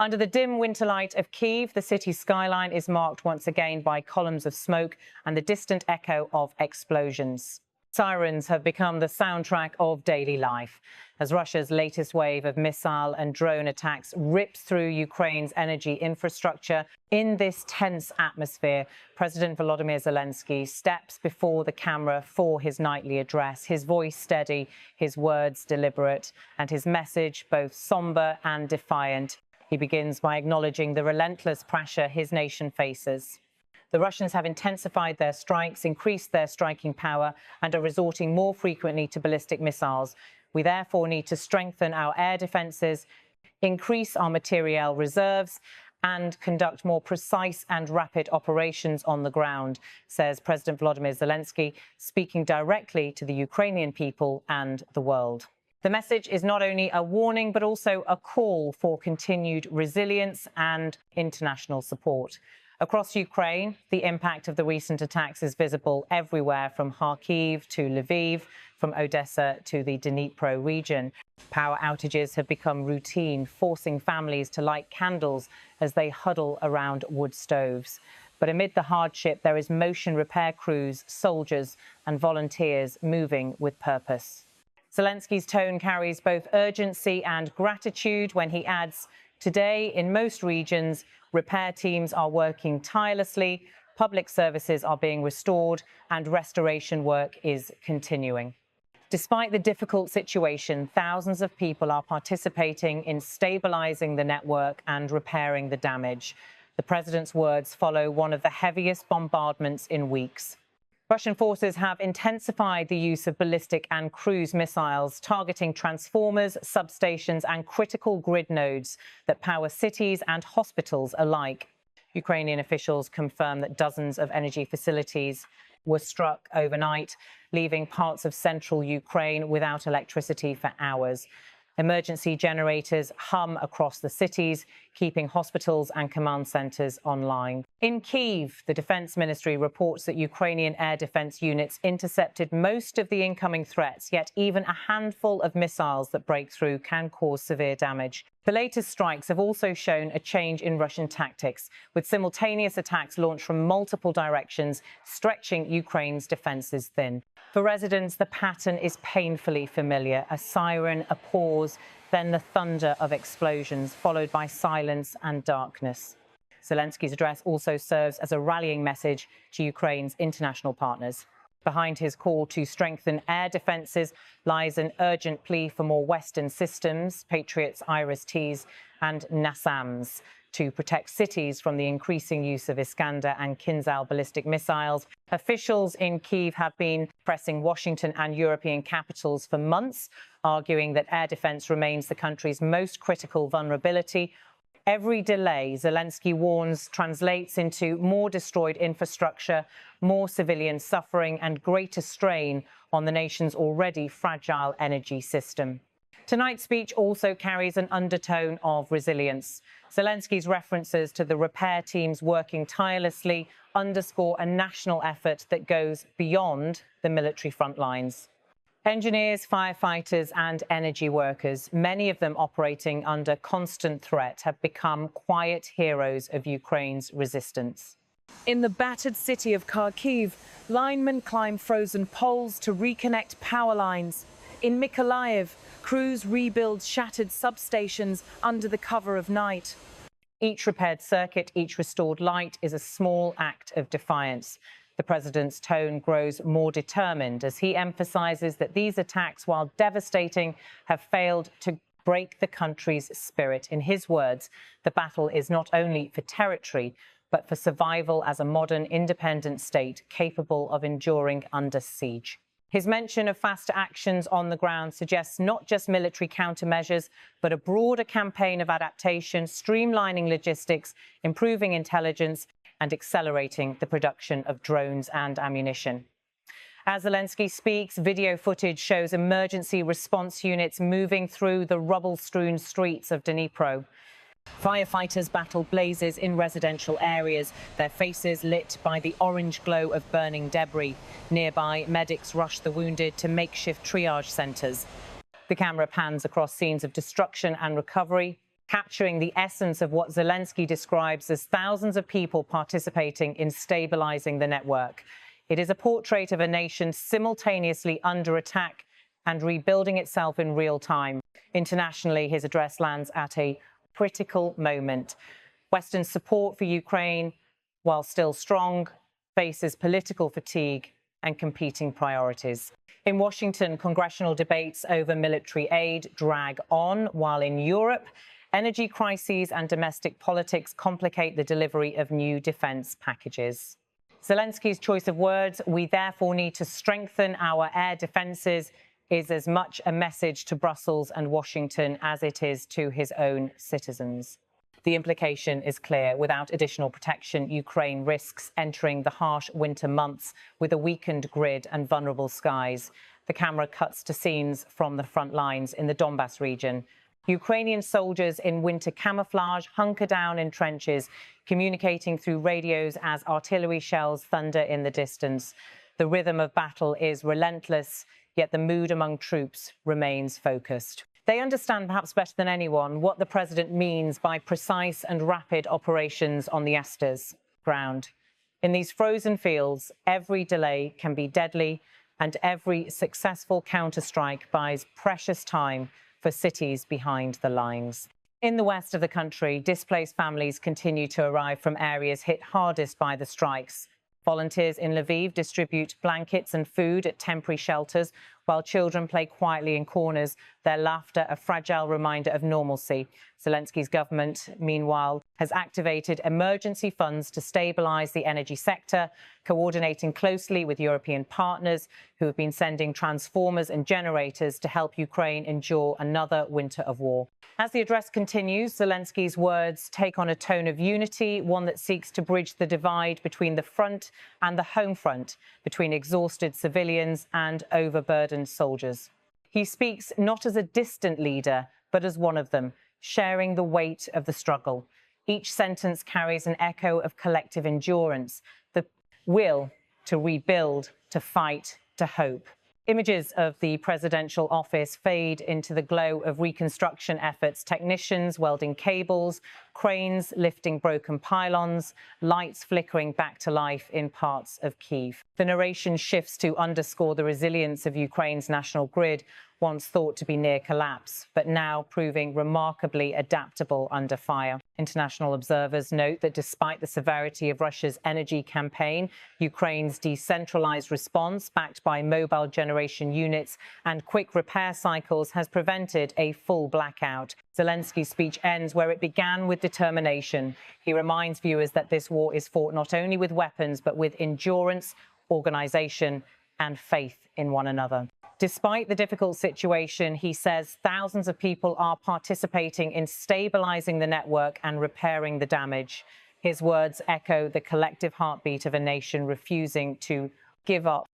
Under the dim winter light of Kyiv, the city's skyline is marked once again by columns of smoke and the distant echo of explosions. Sirens have become the soundtrack of daily life as Russia's latest wave of missile and drone attacks rips through Ukraine's energy infrastructure. In this tense atmosphere, President Volodymyr Zelensky steps before the camera for his nightly address, his voice steady, his words deliberate, and his message both somber and defiant. He begins by acknowledging the relentless pressure his nation faces. The Russians have intensified their strikes, increased their striking power, and are resorting more frequently to ballistic missiles. We therefore need to strengthen our air defences, increase our materiel reserves, and conduct more precise and rapid operations on the ground, says President Volodymyr Zelensky, speaking directly to the Ukrainian people and the world. The message is not only a warning, but also a call for continued resilience and international support. Across Ukraine, the impact of the recent attacks is visible everywhere, from Kharkiv to Lviv, from Odessa to the Dnipro region. Power outages have become routine, forcing families to light candles as they huddle around wood stoves. But amid the hardship, there is motion repair crews, soldiers and volunteers moving with purpose. Zelensky's tone carries both urgency and gratitude when he adds, "Today, in most regions, repair teams are working tirelessly, public services are being restored, and restoration work is continuing." Despite the difficult situation, thousands of people are participating in stabilizing the network and repairing the damage. The president's words follow one of the heaviest bombardments in weeks. Russian forces have intensified the use of ballistic and cruise missiles, targeting transformers, substations and critical grid nodes that power cities and hospitals alike. Ukrainian officials confirm that dozens of energy facilities were struck overnight, leaving parts of central Ukraine without electricity for hours. Emergency generators hum across the cities, keeping hospitals and command centres online. In Kyiv, the Defence Ministry reports that Ukrainian air defence units intercepted most of the incoming threats, yet even a handful of missiles that break through can cause severe damage. The latest strikes have also shown a change in Russian tactics, with simultaneous attacks launched from multiple directions, stretching Ukraine's defences thin. For residents, the pattern is painfully familiar: a siren, a pause, then the thunder of explosions, followed by silence and darkness. Zelensky's address also serves as a rallying message to Ukraine's international partners. Behind his call to strengthen air defences lies an urgent plea for more Western systems, Patriot's IRIS-Ts and NASAMS, to protect cities from the increasing use of Iskander and Kinzhal ballistic missiles. Officials in Kyiv have been pressing Washington and European capitals for months, arguing that air defense remains the country's most critical vulnerability. Every delay, Zelensky warns, translates into more destroyed infrastructure, more civilian suffering and greater strain on the nation's already fragile energy system. Tonight's speech also carries an undertone of resilience. Zelensky's references to the repair teams working tirelessly underscore a national effort that goes beyond the military front lines. Engineers, firefighters and energy workers, many of them operating under constant threat, have become quiet heroes of Ukraine's resistance. In the battered city of Kharkiv, linemen climb frozen poles to reconnect power lines. In Mykolaiv, crews rebuild shattered substations under the cover of night. Each repaired circuit, each restored light is a small act of defiance. The president's tone grows more determined as he emphasizes that these attacks, while devastating, have failed to break the country's spirit. In his words, the battle is not only for territory, but for survival as a modern, independent state capable of enduring under siege. His mention of faster actions on the ground suggests not just military countermeasures, but a broader campaign of adaptation, streamlining logistics, improving intelligence, and accelerating the production of drones and ammunition. As Zelensky speaks, video footage shows emergency response units moving through the rubble-strewn streets of Dnipro. Firefighters battle blazes in residential areas, their faces lit by the orange glow of burning debris. Nearby, medics rush the wounded to makeshift triage centres. The camera pans across scenes of destruction and recovery. capturing the essence of what Zelensky describes as thousands of people participating in stabilizing the network. It is a portrait of a nation simultaneously under attack and rebuilding itself in real time. Internationally, his address lands at a critical moment. Western support for Ukraine, while still strong, faces political fatigue and competing priorities. In Washington, congressional debates over military aid drag on, while in Europe, energy crises and domestic politics complicate the delivery of new defense packages. Zelensky's choice of words, "We therefore need to strengthen our air defenses," is as much a message to Brussels and Washington as it is to his own citizens. The implication is clear. Without additional protection, Ukraine risks entering the harsh winter months with a weakened grid and vulnerable skies. The camera cuts to scenes from the front lines in the Donbas region. Ukrainian soldiers in winter camouflage hunker down in trenches, communicating through radios as artillery shells thunder in the distance. The rhythm of battle is relentless, yet the mood among troops remains focused. They understand perhaps better than anyone what the president means by precise and rapid operations on the Estes ground. In these frozen fields, every delay can be deadly, and every successful counterstrike buys precious time for cities behind the lines. In the west of the country, displaced families continue to arrive from areas hit hardest by the strikes. Volunteers in Lviv distribute blankets and food at temporary shelters, while children play quietly in corners, their laughter a fragile reminder of normalcy. Zelensky's government, meanwhile, has activated emergency funds to stabilize the energy sector, coordinating closely with European partners who have been sending transformers and generators to help Ukraine endure another winter of war. As the address continues, Zelensky's words take on a tone of unity, one that seeks to bridge the divide between the front and the home front, between exhausted civilians and overburdened soldiers. He speaks not as a distant leader, but as one of them, sharing the weight of the struggle. Each sentence carries an echo of collective endurance, the will to rebuild, to fight, to hope. Images of the presidential office fade into the glow of reconstruction efforts, technicians welding cables, cranes lifting broken pylons, lights flickering back to life in parts of Kyiv. The narration shifts to underscore the resilience of Ukraine's national grid, once thought to be near collapse, but now proving remarkably adaptable under fire. International observers note that despite the severity of Russia's energy campaign, Ukraine's decentralized response, backed by mobile generation units and quick repair cycles, has prevented a full blackout. Zelensky's speech ends where it began, with determination. He reminds viewers that this war is fought not only with weapons, but with endurance, organization, and faith in one another. Despite the difficult situation, he says thousands of people are participating in stabilizing the network and repairing the damage. His words echo the collective heartbeat of a nation refusing to give up